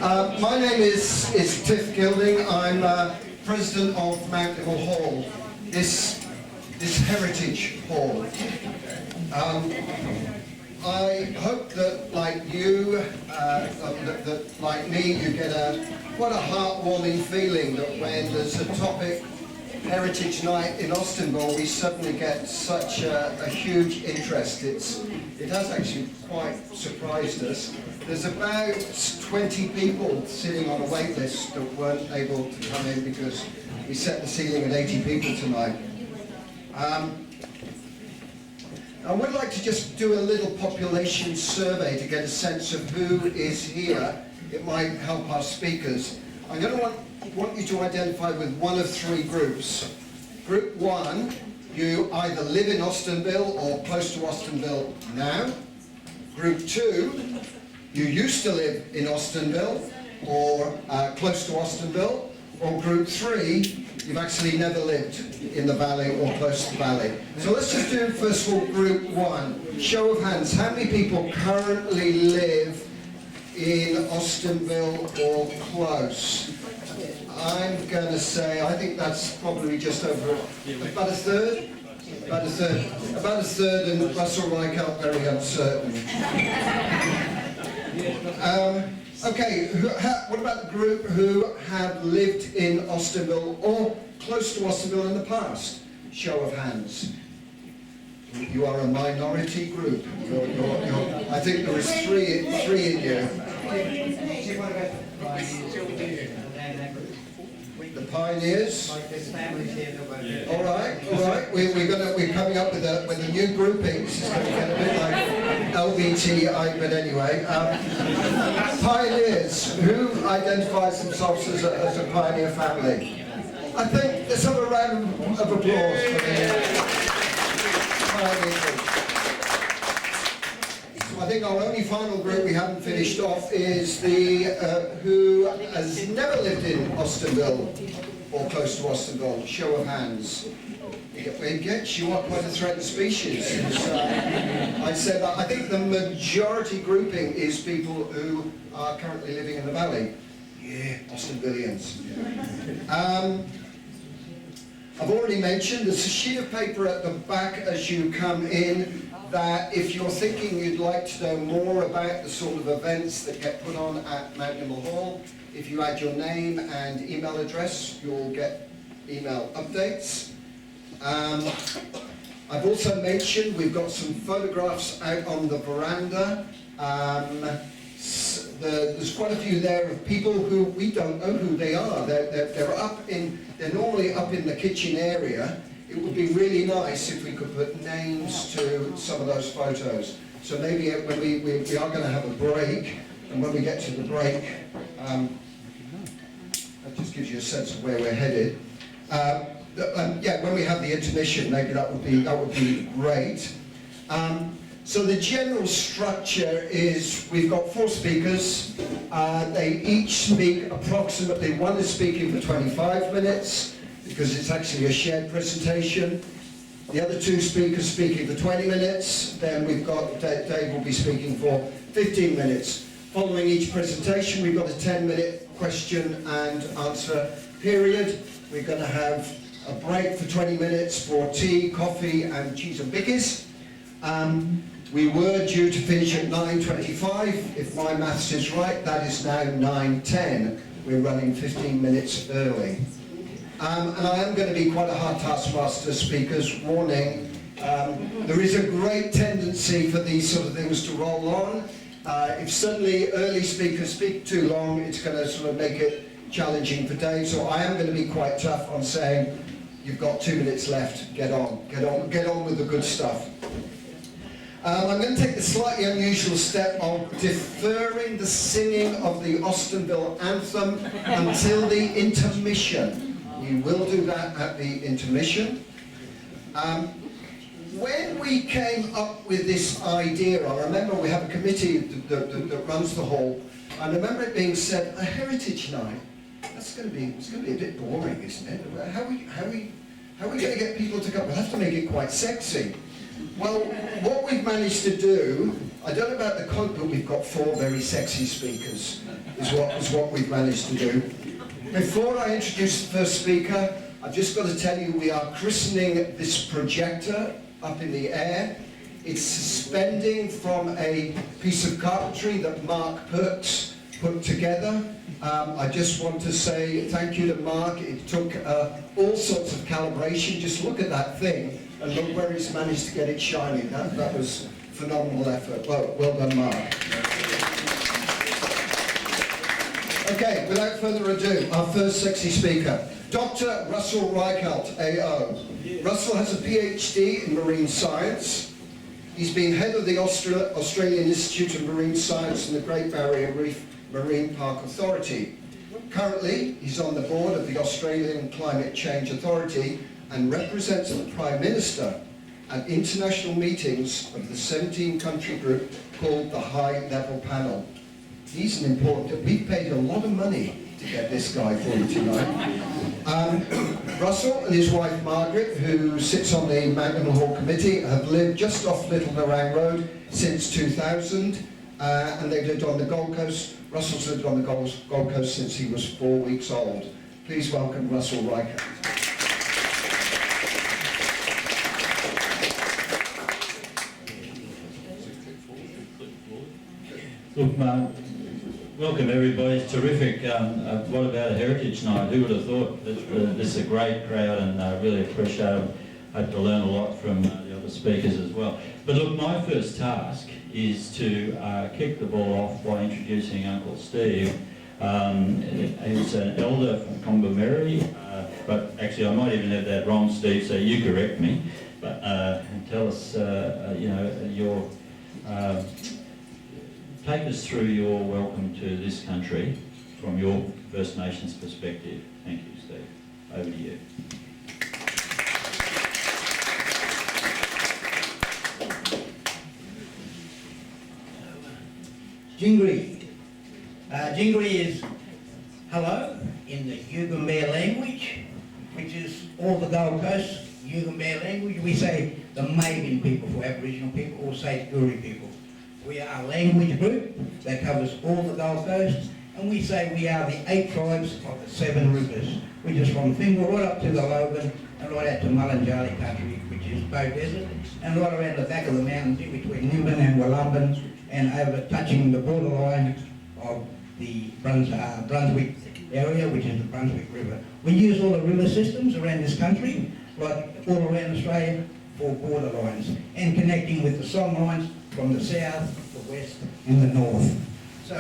My name is Tiff Gilding. I'm president of Mount Nimble Hall, this heritage hall. I hope that, like you, that like me, you get quite a heartwarming feeling that when there's a topic, Heritage Night in Austinville, we suddenly get such a huge interest. It has actually quite surprised us. There's about 20 people sitting on a wait list that weren't able to come in because we set the ceiling at 80 people tonight. I would like to just do a little population survey to get a sense of who is here. It might help our speakers. I'm going to want you to identify with one of three groups. Group one, you either live in Austinville or close to Austinville now. Group two, you used to live in Austinville or close to Austinville. Or group three, you've actually never lived in the valley or close to the valley. So let's just do first of all group one. Show of hands, how many people currently live in Austinville or close? I'm going to say, I think that's probably just over about a third. About a third, and Russell Reichelt very uncertain. Okay, what about the group who have lived in Austinville or close to Austinville in the past? Show of hands. You are a minority group. I think there is three in you. The pioneers. All right. We're coming up with a new grouping. This is going to get a bit like LBTI, but anyway. Pioneers. Who identifies themselves as a pioneer family? I think let's have a round of applause for the pioneer group. I think our only final group we haven't finished off is the who has never lived in Austinville or close to Austinville. Show of hands. You are quite a threatened species. I'd say that I think the majority grouping is people who are currently living in the valley. Yeah, Austinvillians. I've already mentioned there's a sheet of paper at the back as you come in that if you're thinking you'd like to know more about the sort of events that get put on at Mount Nimble Hall, if you add your name and email address, you'll get email updates. I've also mentioned we've got some photographs out on the veranda. There's quite a few there of people who we don't know who they are. They're normally up in the kitchen area. It would be really nice if we could put names to some of those photos. So maybe when we are going to have a break, and when we get to the break, that just gives you a sense of where we're headed. When we have the intermission, maybe that would be great. So the general structure is we've got four speakers. They each speak approximately, one is speaking for 25 minutes because it's actually a shared presentation. The other two speakers speaking for 20 minutes. Then we've got Dave will be speaking for 15 minutes. Following each presentation, we've got a 10-minute question and answer period. We're going to have a break for 20 minutes for tea, coffee, and cheese and bickies. We were due to finish at 9:25. If my maths is right, that is now 9:10. We're running 15 minutes early. And I am going to be quite a hard taskmaster, speakers. Warning, there is a great tendency for these sort of things to roll on. If suddenly early speakers speak too long, it's going to sort of make it challenging for Dave. So I am going to be quite tough on saying, you've got 2 minutes left, get on with the good stuff. I'm going to take the slightly unusual step of deferring the singing of the Austinville anthem until the intermission. We will do that at the intermission. When we came up with this idea, I remember we have a committee that runs the hall. I remember it being said, a heritage night. It's going to be a bit boring, isn't it? How are we going to get people to come? We'll have to make it quite sexy. Well, what we've managed to do, I don't know about the content, but we've got 4 very sexy speakers. is what we've managed to do. Before I introduce the first speaker, I've just got to tell you we are christening this projector up in the air. It's suspending from a piece of carpentry that Mark Perks put together. I just want to say thank you to Mark. It took all sorts of calibration. Just look at that thing and look where he's managed to get it shining. That was phenomenal effort. Well done, Mark. Okay, without further ado, our first sexy speaker, Dr. Russell Reichelt, AO. Russell has a PhD in marine science. He's been head of the Australian Institute of Marine Science and the Great Barrier Reef Marine Park Authority. Currently, he's on the board of the Australian Climate Change Authority and represents the Prime Minister at international meetings of the 17-country group called the High Level Panel. He's an important, we've paid a lot of money to get this guy for you tonight. Russell and his wife Margaret, who sits on the Magdalen Hall Committee, have lived just off Little Nerang Road since 2000, and they've lived on the Gold Coast. Russell's lived on the Gold Coast since he was 4 weeks old. Please welcome Russell Reichelt. Look, welcome everybody. It's terrific. What about a Heritage Night? Who would have thought that this is a great crowd, and really appreciate it. Hope to learn a lot from the other speakers as well. But look, my first task is to kick the ball off by introducing Uncle Steve. He's an elder from Combermary, but actually I might even have that wrong, Steve, so you correct me. But tell us, your... take us through your welcome to this country from your First Nations perspective. Thank you, Steve. Over to you. Jingri. Jingri is hello in the Yugambeh language, which is all the Gold Coast Yugambeh language. We say the Mabin people for Aboriginal people, or say Guri people. We are a language group that covers all the Gold Coast, and we say we are the 8 tribes of the 7 rivers, which is from Fingal right up to the Logan and right out to Mullinjali country, which is Bow Desert, and right around the back of the mountains in between Nimbin and Wollumben, and over touching the borderline of the Brunswick area, which is the Brunswick River. We use all the river systems around this country, like all around Australia, for border lines, and connecting with the song lines from the south, the west, and the north. So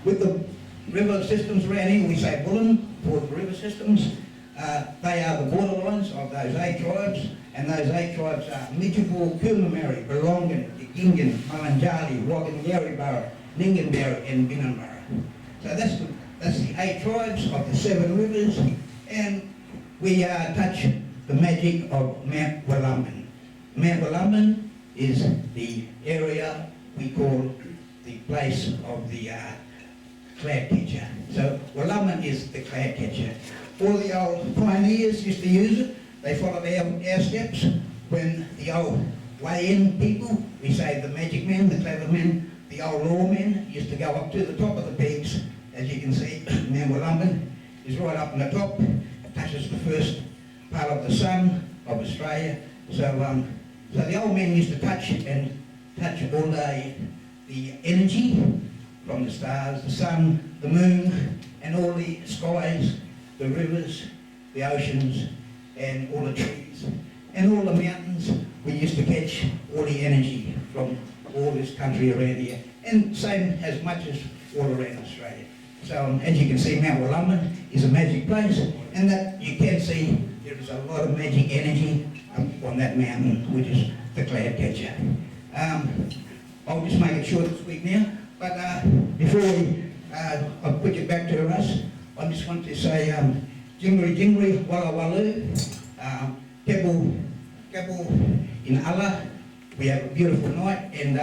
with the river systems around here, we say Bullen for the river systems. They are the border lines of those 8 tribes, and those 8 tribes are Midjabul, Coomamary, Berlongan, Gingin, Mullinjali, Waggan, Yarribara, Ninganberra, and Binnanburra. So that's the 8 tribes of the 7 rivers, and we touch the magic of Mount Wollumben. Mount Wollumben is the area we call the place of the cloud catcher. So Wollumben is the cloud catcher. All the old pioneers used to use it. They followed our steps. When the old way-in people, we say the magic men, the clever men, the old lawmen used to go up to the top of the peaks. As you can see, Mount Wollumben is right up on the top. It touches the first part of the sun of Australia. So the old men used to touch all the energy from the stars, the sun, the moon, and all the skies, the rivers, the oceans, and all the trees, and all the mountains. We used to catch all the energy from all this country around here, and same as much as all around Australia. So as you can see, Mount Wollumben is a magic place, and that you can see there is a lot of magic energy on that mountain, which is the cloud catcher. I'll just make it short this week now, but before I put you back to us, I just want to say Jingri Jingri Walla Wallu, Kebu Kebu in Allah. We have a beautiful night, and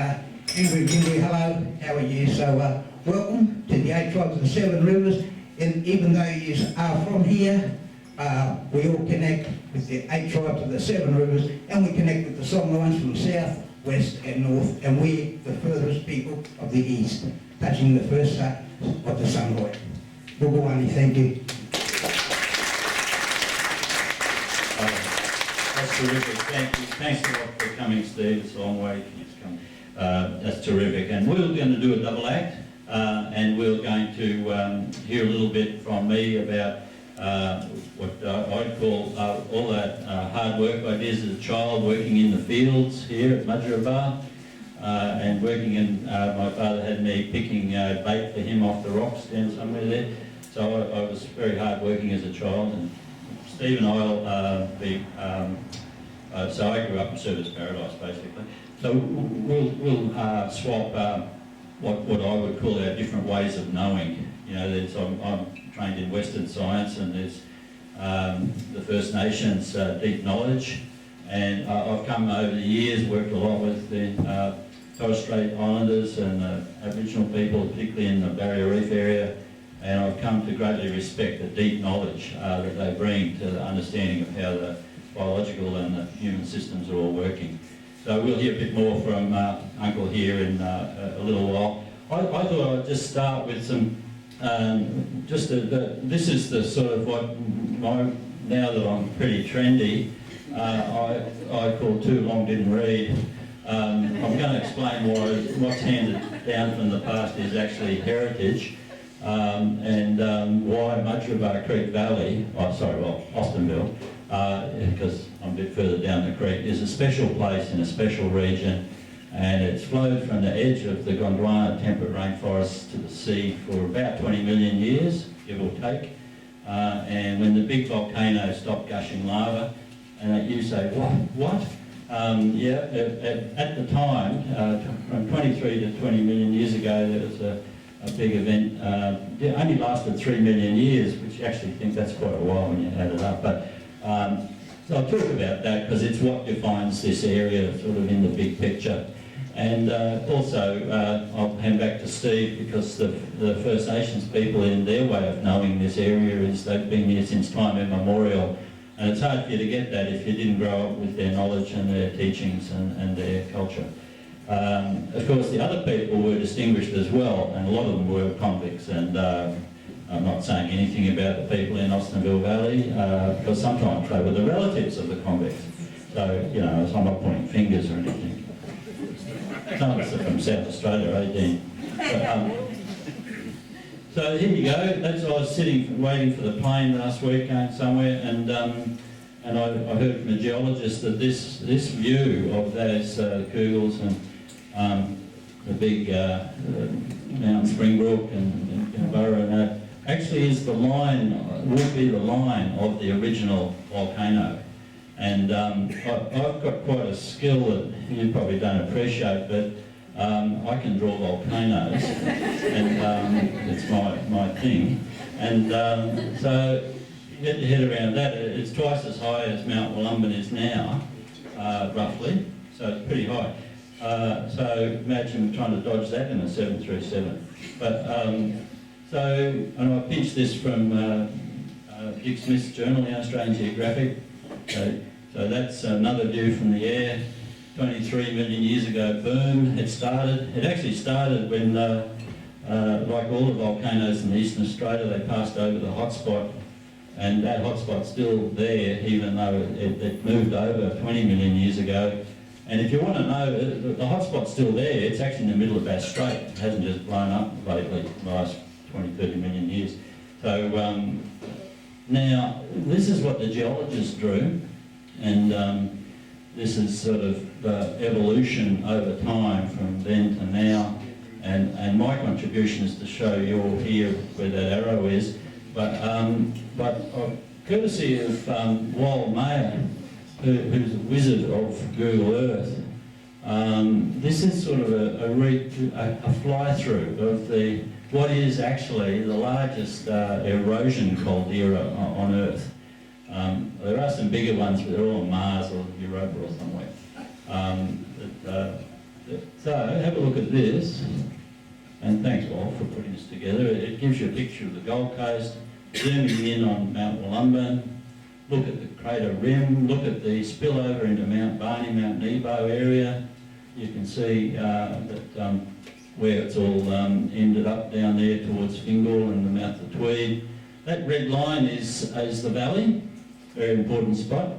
Jingri Jingri, hello, how are you? So welcome to the 8 tribes of the 7 rivers, and even though you are from here, we all connect with the 8 tribes of the 7 rivers, and we connect with the song lines from south, west and north, and we're the furthest people of the east, touching the first of the sunlight. Bugawani, thank you. That's terrific. Thank you. Thanks a lot for coming, Steve. It's a long way. It's come. That's terrific. And we're going to do a double act, and we're going to hear a little bit from me about what I'd call all that hard work I did as a child, working in the fields here at Mudgeeraba, and working in, my father had me picking bait for him off the rocks down somewhere there. So I was very hard working as a child, and Steve and I'll be, so I grew up in Service Paradise basically. So we'll swap what I would call our different ways of knowing. You know, I'm trained in Western science, and there's the First Nations deep knowledge, and I've come over the years, worked a lot with the Torres Strait Islanders and Aboriginal people, particularly in the Barrier Reef area, and I've come to greatly respect the deep knowledge that they bring to the understanding of how the biological and the human systems are all working. So we'll hear a bit more from Uncle here in a little while. I thought I'd just start with some, this is the sort of what now that I'm pretty trendy, I call too long didn't read. I'm going to explain what's handed down from the past is actually heritage, and why Mudgeeraba Creek Valley, Austinville, because I'm a bit further down the creek, is a special place in a special region, and it's flowed from the edge of the Gondwana temperate rainforest to the sea for about 20 million years, give or take. And when the big volcano stopped gushing lava, and you say, what? At the time, from 23 to 20 million years ago, there was a big event. It only lasted 3 million years, which you actually think that's quite a while when you add it up. But so I'll talk about that because it's what defines this area sort of in the big picture. And also, I'll hand back to Steve because the First Nations people, in their way of knowing this area, is they've been here since time immemorial. And it's hard for you to get that if you didn't grow up with their knowledge and their teachings and their culture. Of course, the other people were distinguished as well, and a lot of them were convicts. And I'm not saying anything about the people in Austinville Valley, because sometimes they were the relatives of the convicts. So, you know, I'm not pointing fingers or anything. Some of us are from South Australia, 18. So here you go. That's I was sitting, waiting for the plane last week, going somewhere, and I heard from a geologist that this view of those Kugels and the big Mount Springbrook and Kinniburra and that actually is the line, will be the line of the original volcano. And I've got quite a skill that you probably don't appreciate, but I can draw volcanoes, and it's my thing. And so you get your head around that. It's twice as high as Mount Wollumbin is now, roughly, so it's pretty high. So imagine trying to dodge that in a 737. But and I pinched this from Dick Smith's journal, the Australian Geographic. So that's another view from the air. 23 million years ago, boom, it started. It actually started when, like all the volcanoes in Eastern Australia, they passed over the hotspot, and that hotspot's still there, even though it moved over 20 million years ago. And if you want to know, the hotspot's still there. It's actually in the middle of Bass Strait. It hasn't just blown up lately, the last 20, 30 million years. So now, this is what the geologists drew, and this is sort of the evolution over time from then to now, and my contribution is to show you all here where that arrow is, but courtesy of Wal Mayer, who's a wizard of Google Earth, this is sort of a fly-through of what is actually the largest erosion caldera on Earth. There are some bigger ones, but they're all on Mars or Europa or somewhere. So have a look at this, and thanks, Wal, for putting this together. It gives you a picture of the Gold Coast, zooming in on Mount Wollumbin. Look at the crater rim, look at the spillover into Mount Barney, Mount Nebo area. You can see that where it's all ended up down there towards Fingal and the mouth of Tweed. That red line is the valley, very important spot.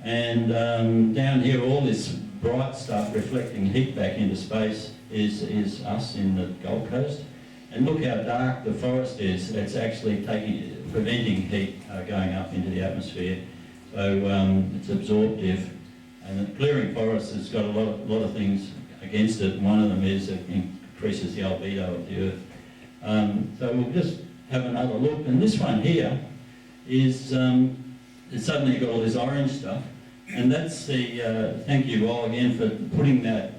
And down here, all this bright stuff reflecting heat back into space is us in the Gold Coast. And look how dark the forest is. It's actually preventing heat going up into the atmosphere. So it's absorptive. And the clearing forest has got a lot of things against it. One of them is it increases the albedo of the Earth. So we'll just have another look. And this one here is, it's suddenly got all this orange stuff. And that's the, thank you all again for putting that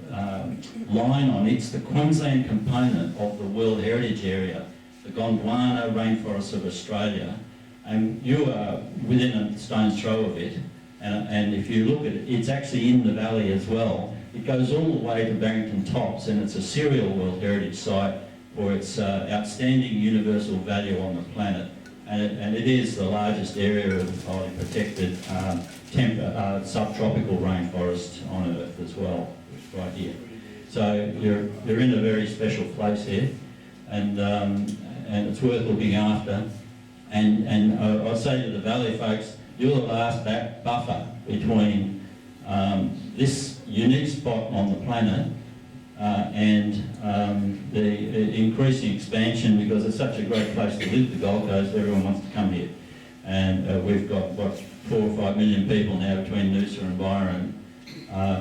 line on. It's the Queensland component of the World Heritage Area, the Gondwana Rainforests of Australia. And you are within a stone's throw of it. And if you look at it, it's actually in the valley as well. It goes all the way to Barrington Tops, and it's a serial World Heritage Site for its outstanding universal value on the planet. And it is the largest area of highly protected subtropical rainforest on Earth as well, right here. So you're in a very special place here, and it's worth looking after. And I say to the valley folks, you're the last buffer between this unique spot on the planet and the increasing expansion, because it's such a great place to live, the Gold Coast. Everyone wants to come here. And we've got, what, 4 or 5 million people now between Noosa and Byron.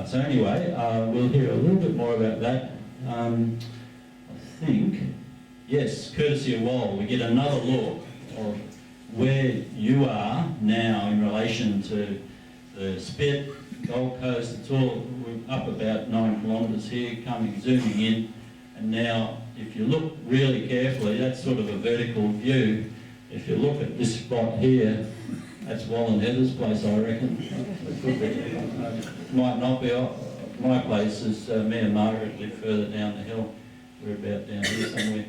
So anyway, we'll hear a little bit more about that. I think, yes, courtesy of Wal, we get another look of where you are now in relation to the Spit, Gold Coast. It's all, we're up about 9 kilometres here, zooming in. And now, if you look really carefully, that's sort of a vertical view. If you look at this spot here, that's Wal and Heather's place, I reckon. It could be. Might not be. My place is, me and Margaret live further down the hill. We're about down here somewhere.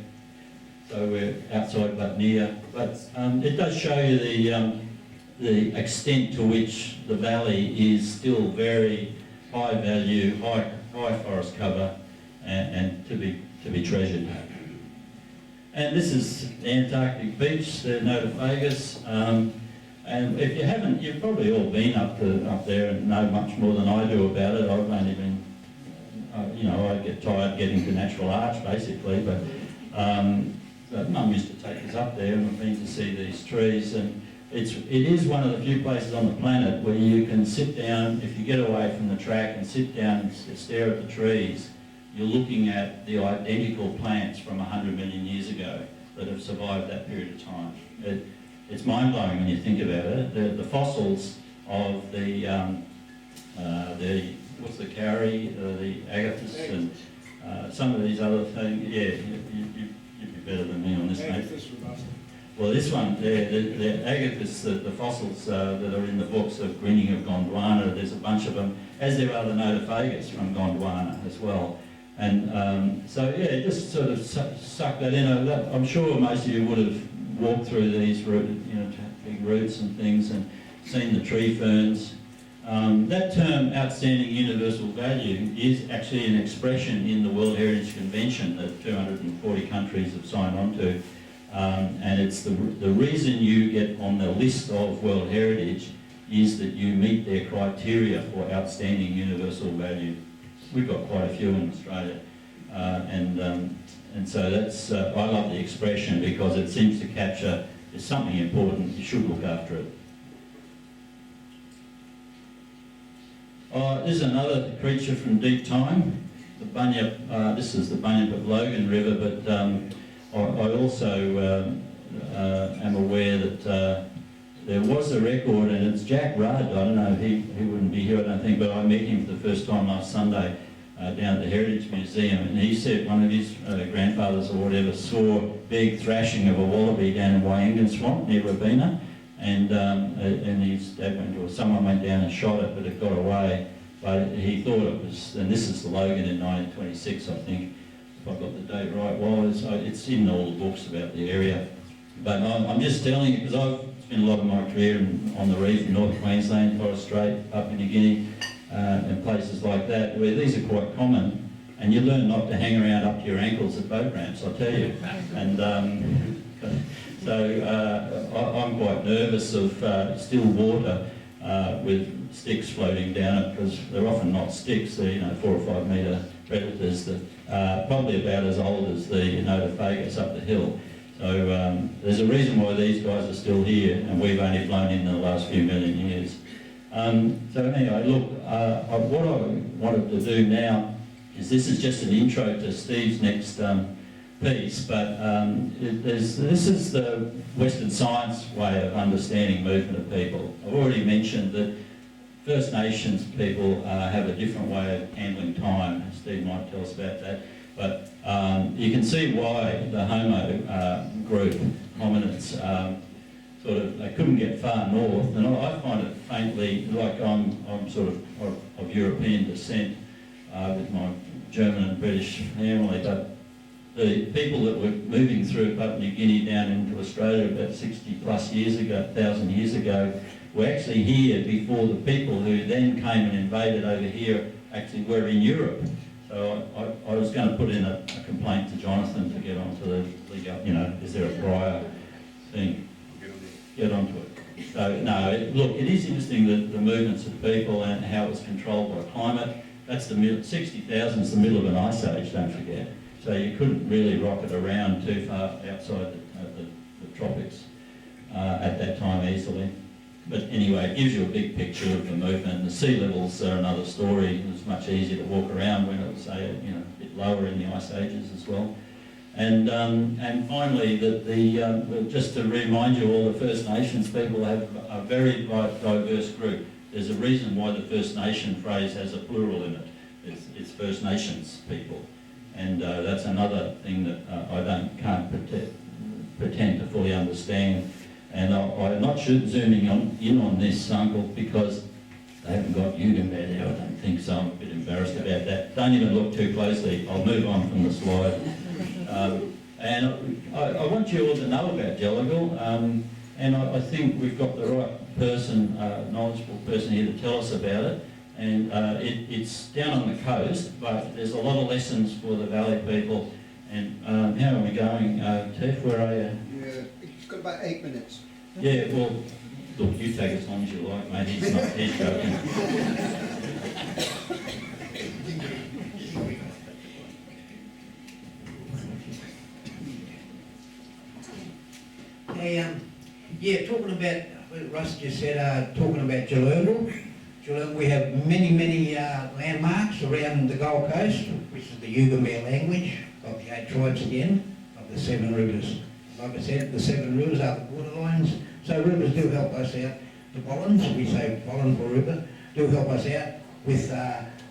So we're outside but near. But it does show you the extent to which the valley is still very high value, high forest cover, and to be treasured. And this is the Antarctic beach, the Notophagus. And if you haven't, you've probably all been up there and know much more than I do about it. I've only been, I get tired getting to Natural Arch basically, but Mum used to take us up there and we've been to see these trees. And it is one of the few places on the planet where you can sit down, if you get away from the track and sit down and stare at the trees, you're looking at the identical plants from 100 million years ago that have survived that period of time. It's mind-blowing when you think about it. The fossils of the what's the Cowrie, the Agathis, and some of these other things. Yeah, you'd be better than me on this, mate. Well, this one, the Agathis, the fossils that are in the books of Greening of Gondwana, there's a bunch of them, as there are the Notophagus from Gondwana as well. And so, yeah, just sort of suck that in. I'm sure most of you would have walked through these big roots and things and seen the tree ferns. That term, outstanding universal value, is actually an expression in the World Heritage Convention that 240 countries have signed on to. And it's the reason you get on the list of World Heritage is that you meet their criteria for outstanding universal value. We've got quite a few in Australia. And so that's, I love the expression because it seems to capture, there's something important, you should look after it. This is another creature from deep time, the bunyip. This is the bunyip of Logan River, but I also am aware that there was a record, and it's Jack Rudd. I don't know, he wouldn't be here, I don't think, but I met him for the first time last Sunday down at the Heritage Museum, and he said one of his grandfathers or whatever saw big thrashing of a wallaby down in Wyangan Swamp near Robina, and his dad went, or someone went down and shot it, but it got away. But he thought it was, and this is the Logan in 1926, I think, if I've got the date right. Well, it's in all the books about the area. But I'm just telling you, because I've spent a lot of my career on the reef in North Queensland, Torres Strait, Papua New Guinea, and places like that, where these are quite common. and you learn not to hang around up to your ankles at boat ramps, I tell you. And I'm quite nervous of still water with sticks floating down it, because they're often not sticks, they're 4 or 5 metre predators that are probably about as old as the Notophagus up the hill. So there's a reason why these guys are still here, and we've only flown in the last few million years. So anyway, look, what I wanted to do now is, this is just an intro to Steve's next piece, but this is the Western science way of understanding movement of people. I've already mentioned that First Nations people have a different way of handling time. Steve might tell us about that. But you can see why the Homo group, hominids, they couldn't get far north. And I find it faintly, like I'm sort of European descent with my German and British family, but the people that were moving through Papua New Guinea down into Australia about 60 plus years ago, 1,000 years ago, were actually here before the people who then came and invaded over here actually were in Europe. So I was going to put in a complaint to Jonathan to get onto the, is there a prior thing? Get onto it. So no, look, it is interesting that the movements of people and how it's controlled by climate. That's the 60,000 is the middle of an ice age, don't forget. So you couldn't really rocket around too far outside the tropics at that time easily. But anyway, it gives you a big picture of the movement. The sea levels are another story. It was much easier to walk around when it was a bit lower in the ice ages as well. And finally, just to remind you all, the First Nations people have a very diverse group. There's a reason why the First Nation phrase has a plural in it. It's First Nations people. And that's another thing that can't pretend to fully understand. And I'm not zooming in on this, Uncle, because they haven't got Yugambeh there, I don't think, so I'm a bit embarrassed about that. Don't even look too closely. I'll move on from the slide. And I want you all to know about Gadigal, and I think we've got the right person, knowledgeable person here to tell us about it. And it's down on the coast, but there's a lot of lessons for the valley people. And how are we going, Tiff? Where are you? Yeah, it's got about 8 minutes. Yeah, well, look, you take as long as you like, mate. He's joking. Hey, talking about what Russ just said, talking about Gadigal. We have many landmarks around the Gold Coast, which is the Yugambeh language of the 8 tribes again, of the 7 rivers. Like I said, the 7 rivers are the borderlines, so rivers do help us out. The Bollins, we say Bollinville River, do help us out with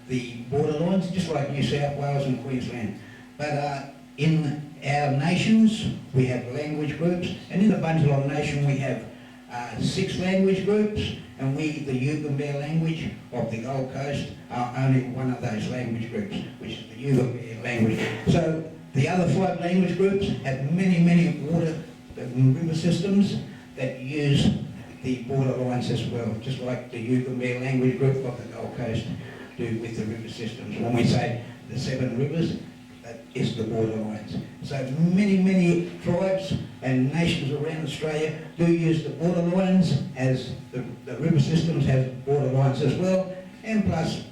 the borderlines, just like New South Wales and Queensland. But in our nations, we have language groups, and in the Bundjalung Nation we have 6 language groups, and we, the Yugambeh language of the Gold Coast, are only one of those language groups, which is the Yugambeh language. So the other 5 language groups have many water and river systems that use the border lines as well, just like the Yugambeh language group of the Gold Coast do with the river systems. When we say the 7 rivers, that is the border lines. So many tribes and nations around Australia do use the border lines, as the river systems have border lines as well, and plus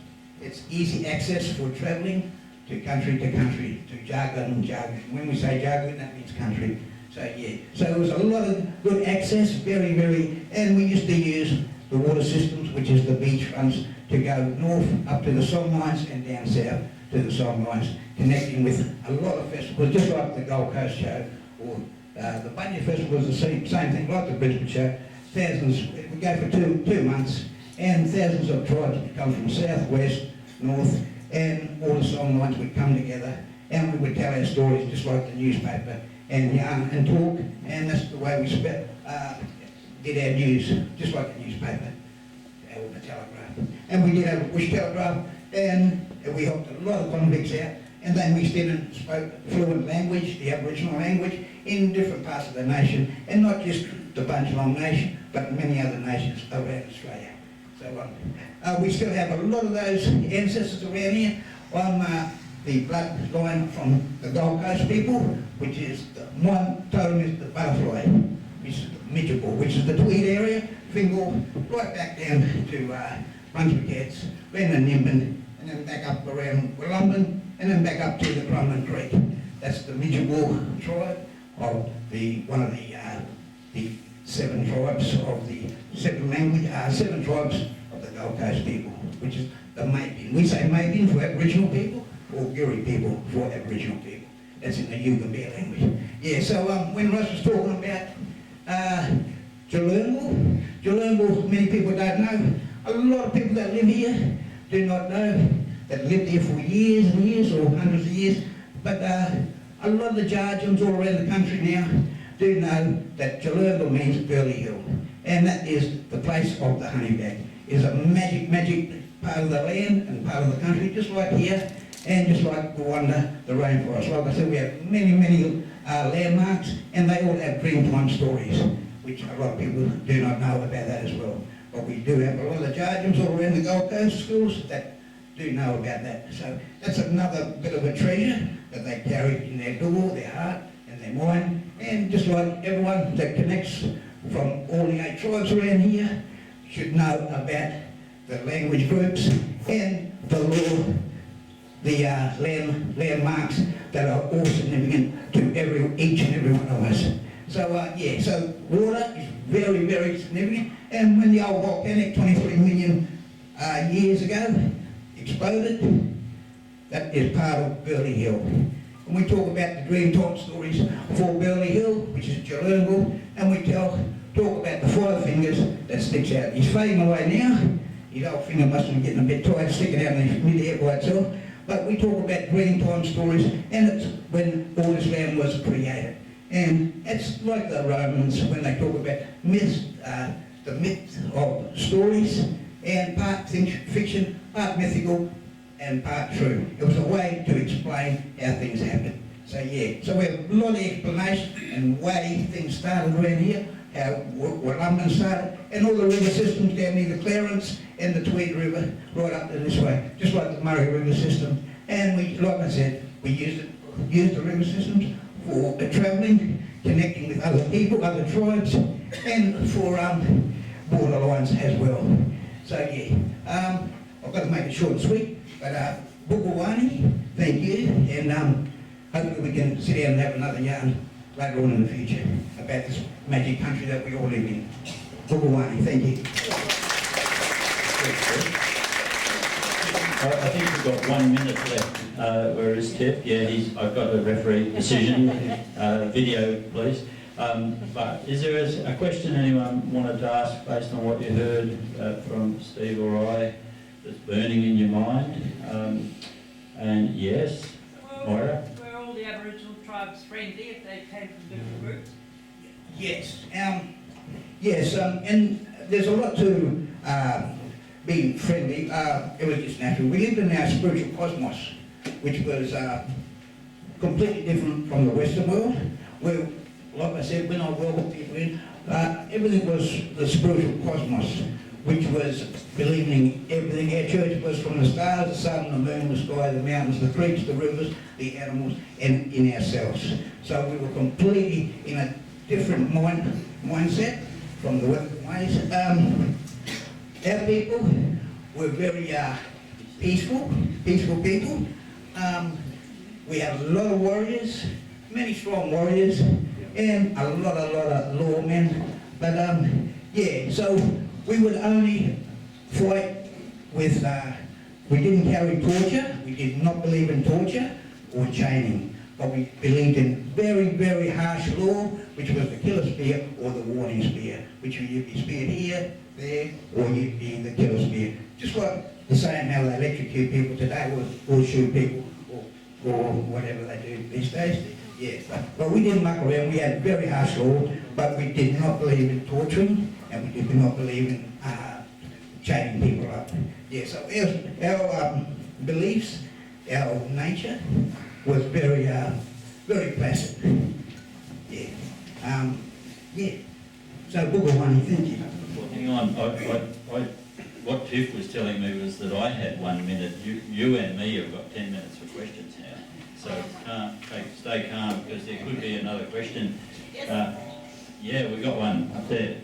it's easy access for travelling to country, to Jargon. When we say Jargon, that means country. So yeah, so there was a lot of good access, very, and we used to use the water systems, which is the beach fronts, to go north up to the song lines and down south to the song lines, connecting with a lot of festivals, just like the Gold Coast Show, or the Bunya Festival is the same thing, like the Brisbane Show. Thousands, we go for two months, and thousands of tribes would come from south, west, north, and all the song lines would come together, and we would tell our stories just like the newspaper, and yarn and talk, and that's the way we did our news, just like the newspaper, or the telegraph. And we did have a bush telegraph, and we helped a lot of convicts out, and they mixed in and spoke fluent language, the Aboriginal language, in different parts of the nation, and not just the Bundjalung Nation, but many other nations around Australia. So we still have a lot of those ancestors around here. I'm the bloodline from the Gold Coast people, which is my totem is the butterfly, which is the Midgiball, which is the Tweed area, Fingal, right back down to Brunswick Heads, then the Nimbin, and then back up around Wollumbin, and then back up to the Crumlin Creek. That's the Midgiball tribe of one of the 7 tribes of the 7 tribes of the Gold Coast people, which is the Mapin. We say Mapin for Aboriginal people, or Giri people for Aboriginal people. That's in the Yugambeh language. Yeah, so when Russ was talking about Jalurngal, many people don't know. A lot of people that live here do not know, that lived here for years and years or hundreds of years, but a lot of the Jarjums all around the country now do know that Jalurngal means Burleigh Hill, and that is the place of the honeybag. It is a magic part of the land and part of the country, just like here, and just like Rwanda, the rainforest. Like I said, we have many landmarks, and they all have Dreamtime stories, which a lot of people do not know about that as well. But we do have a lot of the Jarjums all around the Gold Coast schools that do know about that. So that's another bit of a treasure that they carry in their door, their heart, and their mind. And just like everyone that connects from all the 8 tribes around here should know about the language groups and the law, the landmarks that are all significant to each and every one of us. So yeah, so water is very significant. And when the old volcanic 23 million years ago exploded, that is part of Burleigh Hill. And we talk about the Dreamtime stories for Burleigh Hill, which is Jalurngal, and we talk about the 5 fingers that sticks out. He's fading away now. His old finger must have been getting a bit tired, sticking out in mid-air by itself. But we talk about Dreamtime stories, and it's when all this land was created. And it's like the Romans when they talk about myths, the myth of stories, and part fiction, part mythical, and part true. It was a way to explain how things happen. So yeah, so we have a lot of explanation and way things started around here, how Wollumbin started, and all the river systems down near the Clarence and the Tweed River, right up to this way, just like the Murray River system. And we, like I said, we used the river systems for travelling, connecting with other people, other tribes, and for border lines as well. So yeah, I've got to make it short and sweet, but Bugawani, thank you, and hopefully we can sit down and have another yarn later on in the future about this magic country that we all live in. Bugawani, thank you. I think we've got 1 minute left. Where is Tiff? Yeah, I've got a referee decision. Video, please. But is there a question anyone wanted to ask based on what you heard from Steve or I that's burning in your mind? And yes, Moira? Were all the Aboriginal tribes friendly if they came from different groups? Yes, yes, and there's a lot to being friendly. It was just natural. We lived in our spiritual cosmos, which was completely different from the Western world, where, like I said, when I welcomed people in, everything was the spiritual cosmos, which was believing in everything. Our church was from the stars, the sun, the moon, the sky, the mountains, the creeks, the rivers, the animals, and in ourselves. So we were completely in a different mindset from the Western ways. Our people were very peaceful people. We have a lot of warriors, many strong warriors, and a lot of lawmen. But yeah, so we would only fight with, we didn't carry torture, we did not believe in torture or chaining, but we believed in very harsh law, which was the killer spear or the warning spear, which you'd be speared here, there, or you'd be the killer spear. Just like the same how they electrocute people today, or shoot people, or whatever they do these days. Yes, but we didn't muck around. We had very harsh law, but we did not believe in torturing, and we did not believe in chaining people up. Yeah, so our beliefs, our nature was very placid. Yeah. Yeah. So Bugawani, thank you. Hang on, what Tiff was telling me was that I had 1 minute. You and me have got 10 minutes for questions now. So stay calm, because there could be another question. Yeah, we got one up there.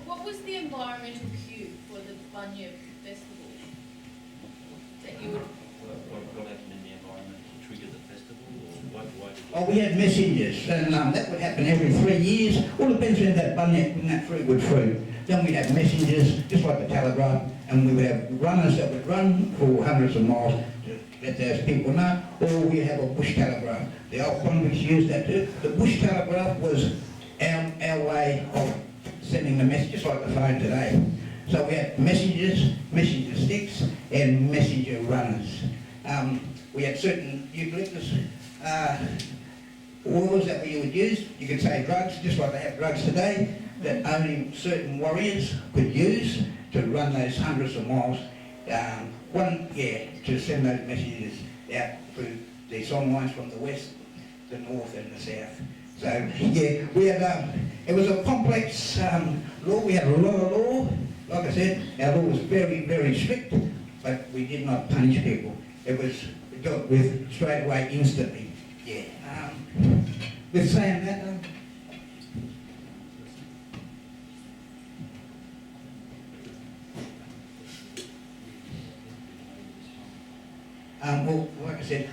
What was the environmental cue for the Bunyip Festival? That you would... What happened in the environment to trigger the festival? Or why did you... Oh, we had messengers, and that would happen every 3 years. All depends when that bunyip, when that fruit would fruit. Then we'd have messengers, just like the telegraph, and we would have runners that would run for hundreds of miles to let those people know, or we have a bush telegraph. The old convicts used that too. The bush telegraph was our way of sending the message, just like the phone today. So we had messengers, messenger sticks, and messenger runners. We had certain eucalyptus oils that we would use. You could say drugs, just like they have drugs today, that only certain warriors could use to run those hundreds of miles. To send those messages out through the song lines from the west, the north, and the south. So yeah, we had it was a complex law. We had a lot of law. Like I said, our law was very, very strict, but we did not punish people. It was dealt with straight away, instantly. Yeah. With saying that, well, like I said,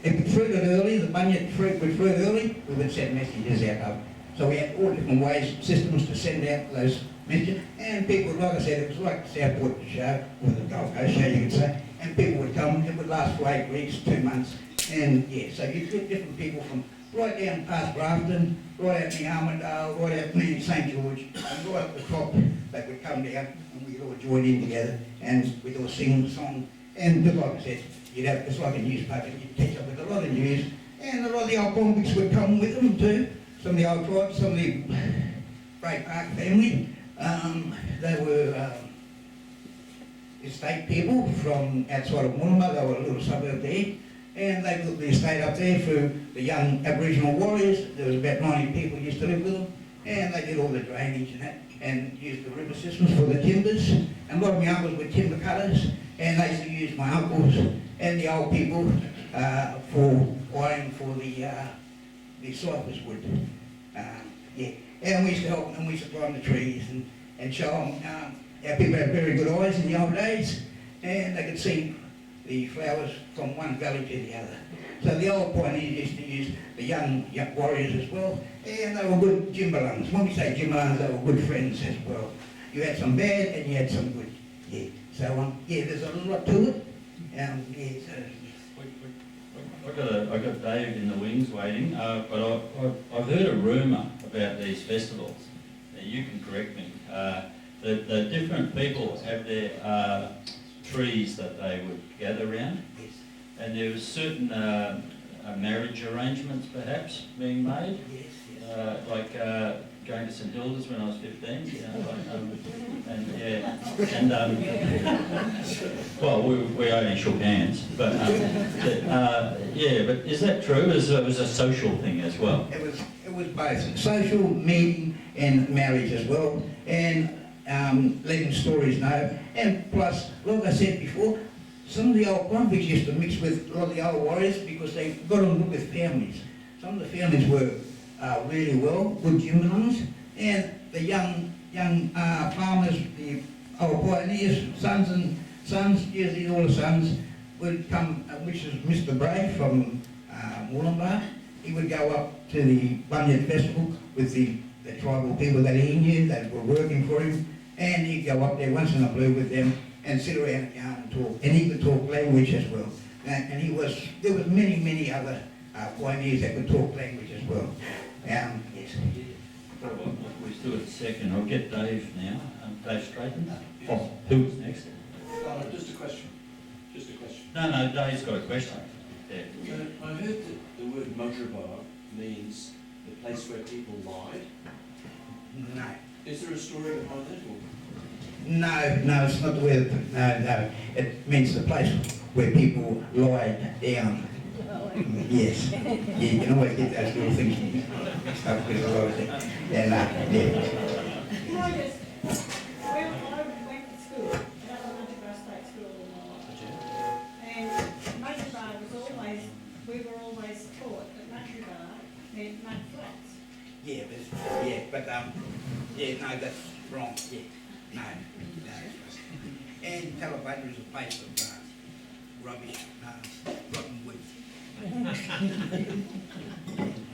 if it fruited early, the bunyip fruit would fruit early, we would send messages out. So we had all different ways, systems to send out those messages. And people, like I said, it was like the Southport show, or the Gold Coast show, you could say. And people would come, it would last for 8 weeks, 2 months. And yeah, so you'd get different people from right down past Grafton, right out near Armidale, right out near St George, and right up the top, they would come down, and we'd all join in together, and we'd all sing the song. And just like I said, you'd have, it's like a newspaper, you'd catch up with a lot of news, and a lot of the old convicts would come with them too. Some of the old tribes, some of the Bray Park family, they were estate people from outside of Moolumba. They were a little suburb there, and they built the estate up there for the young Aboriginal warriors. There was about 90 people used to live with them, and they did all the drainage and that, and used the river systems for the timbers. And a lot of my uncles were timber cutters, and they used to use my uncles and the old people for wiring for the cypress wood. Yeah, and we used to help them, and we used to climb the trees and show them. Our people had very good eyes in the old days, and they could see the flowers from one valley to the other. So the old pioneers used to use the young warriors as well, and they were good Jimbalans. When we say Jimbalans, they were good friends as well. You had some bad and you had some good. Yeah. So yeah, there's a lot to it. Yeah. So. I got Dave in the wings waiting, but I've heard a rumour about these festivals. Now you can correct me. The different people have their trees that they would gather around, Yes. and there was certain marriage arrangements perhaps being made, Yes, yes. like going to St Hilda's when I was 15, you know, and yeah, and well, we only shook hands, but yeah, but is that true? It was a social thing as well. It was both social, meeting, and marriage as well, and letting stories know. And plus, like I said before, some of the old convicts used to mix with a lot of the old warriors because they got on good with families. Some of the families were really well, good Jimbalans, and the young farmers, the old pioneers, sons, usually all the sons, would come, which is Mr. Bray from Moolumba. He would go up to the Bunyip Festival with the tribal people that he knew that were working for him, and he'd go up there once in a blue with them and sit around and yarn and talk, and he could talk language as well. And there was many other pioneers that could talk language as well. Yes. We still got a second. I'll get Dave now. Dave Straighton. Oh, who was next? Just a question. No, Dave's got a question. Yeah. I heard that the word Mudgeeraba means the place where people lied. No. Is there a story behind that? Or? No, it's not the word. No. It means the place where people lied down. Yes. Yeah, you can always get those little things stuff with a lot of things. And yeah. Can I just, when I went to school, Yeah, but, yeah, no, that's wrong, yeah, no, no. And Talabudra is a place of, rubbish, rotten wood.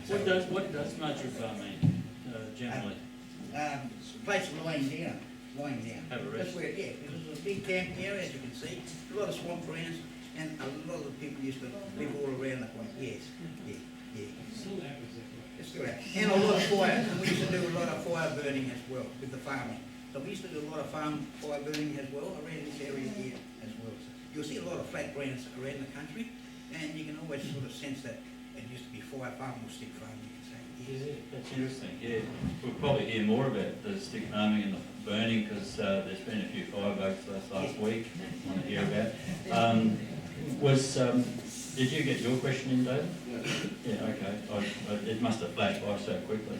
What does Mudgeeraba mean, generally? Place of lying down, lying down. Have a rest. That's where, yeah, because it's a big camping area, as you can see, a lot of swamp grounds, and a lot of the people used to live all around the point, yes, yeah, yeah. It's still there. And a lot of fire, and we used to do a lot of fire burning as well with the farming. So we used to do a lot of fire burning as well around this area here as well. So you'll see a lot of flat grounds around the country, and you can always sort of sense that it used to be fire farm or stick farm, you can say. Yes. That's interesting, yeah. We'll probably hear more about the stick farming and the burning, because there's been a few fireworks last week I want to hear about. Did you get your question in, David? Yeah, okay. It must have flashed by so quickly.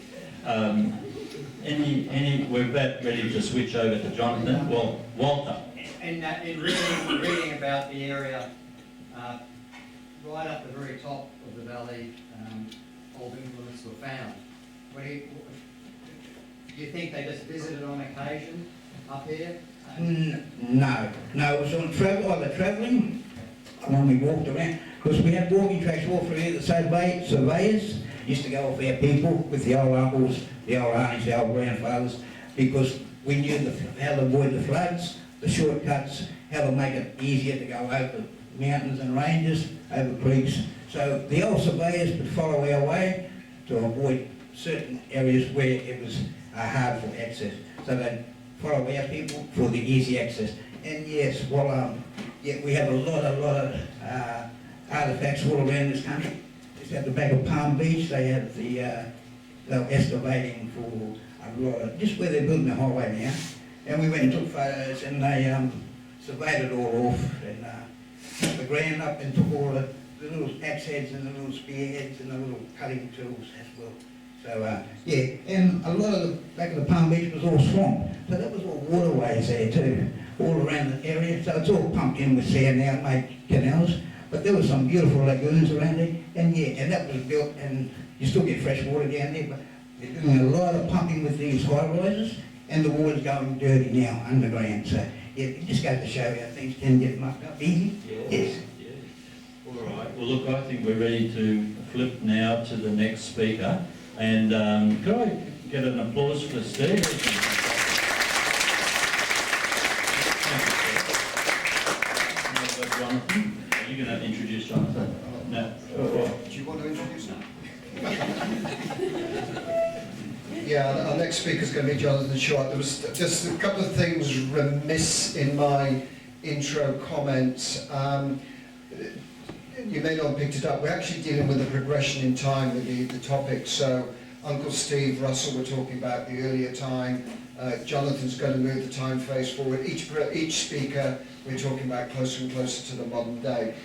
We're about ready to switch over to Jonathan. Well, Walter. And in reading about the area, right up the very top of the valley, old implements were found. Do you think they just visited on occasion up here? No, it was on travel, either travelling, when we walked around, because we had walking tracks all through here, the surveyors used to go off our people with the old uncles, the old aunties, the old grandfathers, because we knew how to avoid the floods, the shortcuts, how to make it easier to go over mountains and ranges, over creeks. So the old surveyors would follow our way to avoid certain areas where it was hard for access. So they'd follow our people for the easy access. And yes, well, yeah, we have a lot of artifacts all around this country. Just at the back of Palm Beach, they have they're excavating for a lot of, just where they're building the highway now. And we went and took photos, and they surveyed it all off, and took the ground up and took all the little axe heads and the little spear heads and the little cutting tools as well. So, yeah, and a lot of the back of the Palm Beach was all swamp. So that was all waterways there too, all around the area. So it's all pumped in with sand now, made canals. But there were some beautiful lagoons around there. And yeah, and that was built, and you still get fresh water down there, but they're doing a lot of pumping with these high rises, and the water's going dirty now, underground. So, yeah, it just goes to show how things can get mucked up easy. Yes. All right. Well, look, I think we're ready to flip now to the next speaker. And could I get an applause for Steve? Jonathan, are you going to introduce Jonathan? No. Do you want to introduce him? Yeah, our next speaker is going to be Jonathan Short. There was just a couple of things remiss in my intro comments. You may not have picked it up. We're actually dealing with a progression in time with the topic. So Uncle Steve, Russell were talking about the earlier time. Jonathan's going to move the time phase forward. Each speaker, we're talking about closer and closer to the modern day.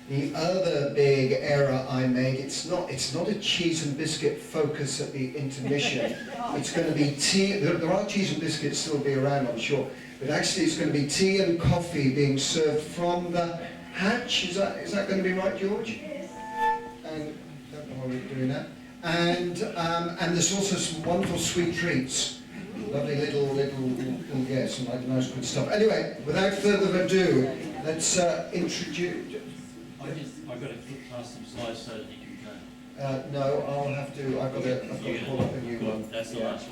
The other big error I made, it's not a cheese and biscuit focus at the intermission. It's going to be tea. There are cheese and biscuits still be around, I'm sure. But actually it's going to be tea and coffee being served from the hatch. Is that going to be right, George? Yes. And I don't know why we're doing that. And there's also some wonderful sweet treats. Lovely little yeah, some nice good stuff. Anyway, without further ado, let's introduce. I've got to pass some slides so that you can go. No, I'll have to. I've got to pull up a new one. That's the Yeah. last one.